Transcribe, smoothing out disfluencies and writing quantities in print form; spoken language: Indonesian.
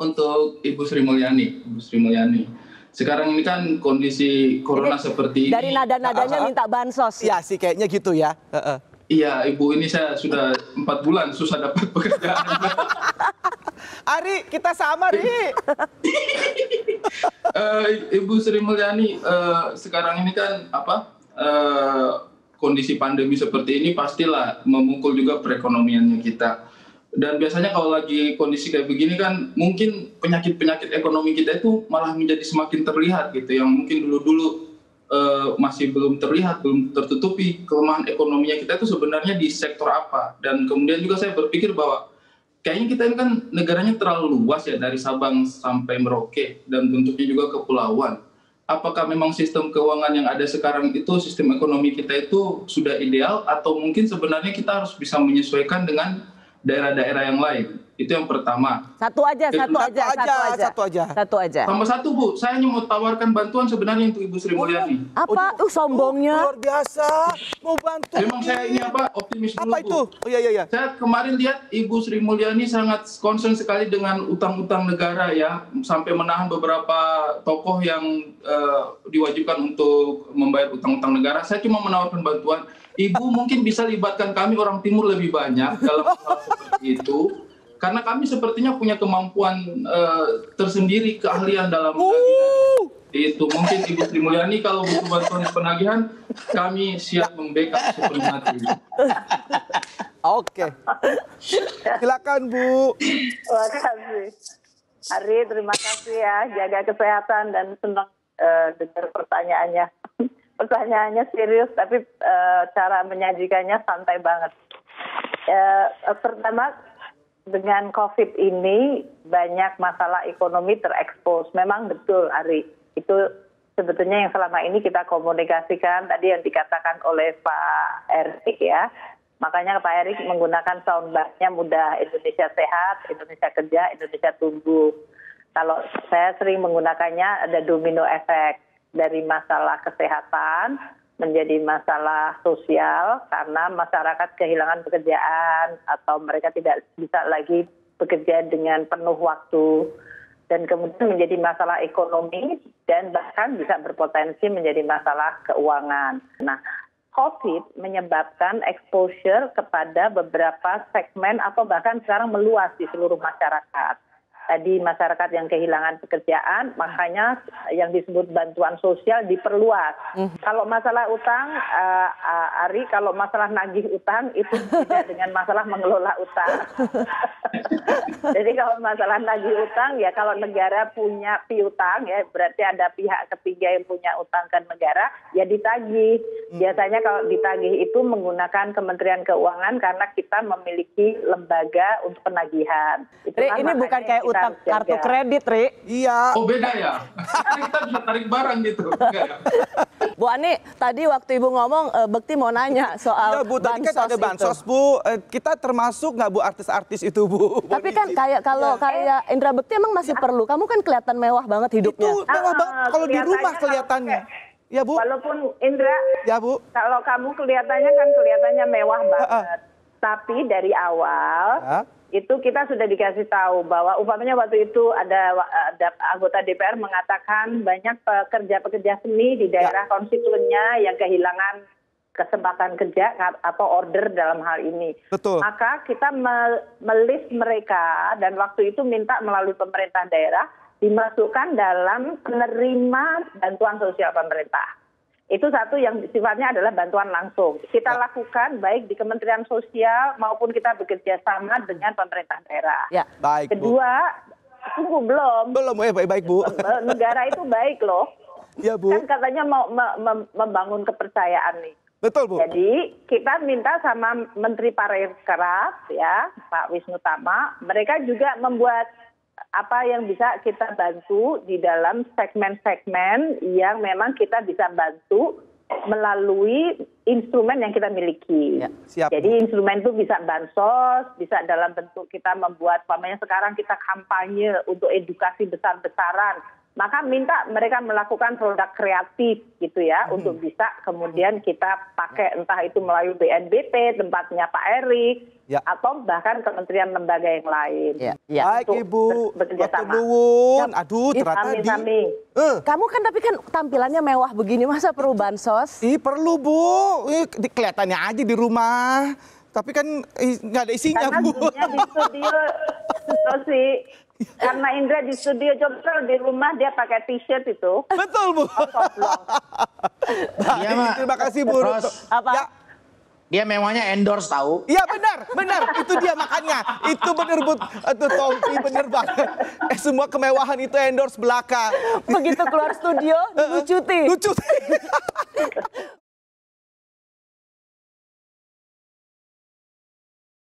Untuk Ibu Sri Mulyani, sekarang ini kan kondisi corona seperti ini. Dari nada-nadanya minta bansos. Iya sih kayaknya gitu ya. Iya, Ibu, ini saya sudah 4 bulan susah dapat pekerjaan. Ari, kita sama, Ri. Ibu Sri Mulyani, sekarang ini kan kondisi pandemi seperti ini pastilah memukul juga perekonomiannya kita. Dan biasanya kalau lagi kondisi kayak begini kan mungkin penyakit-penyakit ekonomi kita itu malah menjadi semakin terlihat gitu, yang mungkin dulu-dulu masih belum terlihat, belum tertutupi kelemahan ekonominya kita itu sebenarnya di sektor apa. Dan kemudian juga saya berpikir bahwa kayaknya kita ini kan negaranya terlalu luas ya, dari Sabang sampai Merauke, dan bentuknya juga kepulauan. Apakah memang sistem keuangan yang ada sekarang itu, sistem ekonomi kita itu sudah ideal, atau mungkin sebenarnya kita harus bisa menyesuaikan dengan daerah-daerah yang lain? Itu yang pertama. Satu aja. Tambah satu, Bu, saya hanya mau tawarkan bantuan sebenarnya untuk Ibu Sri Mulyani. Apa? Sombongnya. Luar biasa, mau bantu. Memang saya ini optimis dulu, apa Bu. itu? Oh iya. Saya kemarin lihat Ibu Sri Mulyani sangat concern sekali dengan utang-utang negara ya, sampai menahan beberapa tokoh yang diwajibkan untuk membayar utang-utang negara. Saya cuma menawarkan bantuan. Ibu mungkin bisa libatkan kami orang Timur lebih banyak dalam hal seperti itu. Karena kami sepertinya punya kemampuan tersendiri, keahlian dalam penagihan. Itu mungkin Ibu Sri Mulyani kalau butuh bantuan penagihan, kami siap membackup sepenuh hati. Oke. Silakan, Bu. Terima kasih. Ari, terima kasih ya. Jaga kesehatan dan senang dengar pertanyaannya. Pertanyaannya serius, tapi cara menyajikannya santai banget. Pertama, dengan COVID ini banyak masalah ekonomi terekspos. Memang betul, Ari. Itu sebetulnya yang selama ini kita komunikasikan, tadi yang dikatakan oleh Pak Erik ya. Makanya Pak Erik menggunakan soundbite-nya mudah, Indonesia sehat, Indonesia kerja, Indonesia tumbuh. Kalau saya sering menggunakannya ada domino efek dari masalah kesehatan menjadi masalah sosial karena masyarakat kehilangan pekerjaan atau mereka tidak bisa lagi bekerja dengan penuh waktu, dan kemudian menjadi masalah ekonomi dan bahkan bisa berpotensi menjadi masalah keuangan. Nah, COVID menyebabkan exposure kepada beberapa segmen atau bahkan sekarang meluas di seluruh masyarakat. Tadi masyarakat yang kehilangan pekerjaan, makanya yang disebut bantuan sosial diperluas. Kalau masalah utang, Ari, kalau masalah nagih utang itu tidak dengan masalah mengelola utang. Jadi kalau masalah nagih utang, ya kalau negara punya piutang, ya berarti ada pihak ketiga yang punya utang ke negara, ya ditagih. Biasanya kalau ditagih itu menggunakan Kementerian Keuangan karena kita memiliki lembaga untuk penagihan. Ini bukan kayak utang kartu kredit, Ri. Iya. Oh, beda ya? Kita bisa tarik barang gitu. Bu Ani, tadi waktu Ibu ngomong, Bekti mau nanya soal ya, Bu, tadi kan ada bansos, itu. Bu. Kita termasuk nggak, Bu, artis-artis itu, Bu? Tapi kan kayak Indra Bekti emang masih perlu. Kamu kan kelihatan mewah banget hidupnya. Itu mewah banget kalau di rumah kelihatannya. Ya, Bu. Walaupun Indra, ya, Bu, kalau kamu kelihatannya mewah banget. Tapi dari awal itu kita sudah dikasih tahu bahwa umpamanya waktu itu ada anggota DPR mengatakan banyak pekerja-pekerja seni di daerah konstituennya yang kehilangan kesempatan kerja atau order dalam hal ini. Betul. Maka kita melist mereka dan waktu itu minta melalui pemerintah daerah dimasukkan dalam penerima bantuan sosial pemerintah. Itu satu yang sifatnya adalah bantuan langsung. Kita lakukan baik di Kementerian Sosial maupun kita bekerja sama dengan pemerintah daerah. Ya. Baik, Kedua, tunggu belum. Belum, baik, Bu. Negara itu baik loh. Ya, Bu. Kan katanya mau membangun kepercayaan nih. Betul, Bu. Jadi kita minta sama Menteri Pariwisata ya, Pak Wisnu Tama, mereka juga membuat apa yang bisa kita bantu di dalam segmen-segmen yang memang kita bisa bantu melalui instrumen yang kita miliki. Ya, siap. Jadi instrumen itu bisa bansos, bisa dalam bentuk kita membuat, umpamanya sekarang kita kampanye untuk edukasi besar-besaran maka minta mereka melakukan produk kreatif gitu ya, untuk bisa kemudian kita pakai entah itu melalui BNPB, tempatnya Pak Erik, atau bahkan kementerian lembaga yang lain. Baik Ibu, waktu nuwun. Aduh, ternyata Kamu kan tapi kan tampilannya mewah begini, masa perlu bansos? Perlu Bu, kelihatannya aja di rumah. Tapi kan nggak ada isinya, karena Bu. di studio, Rosi, karena Indra di studio Jogja, di rumah dia pakai t-shirt itu. Betul, Bu. Iya, Mak. Terima kasih, Bu. Apa? Ya. Dia mewahnya endorse tahu. Iya benar, itu dia makanya. Itu benar Bu, itu Tompi benar banget. Semua kemewahan itu endorse belaka. Begitu keluar studio, lucuti. Lucu.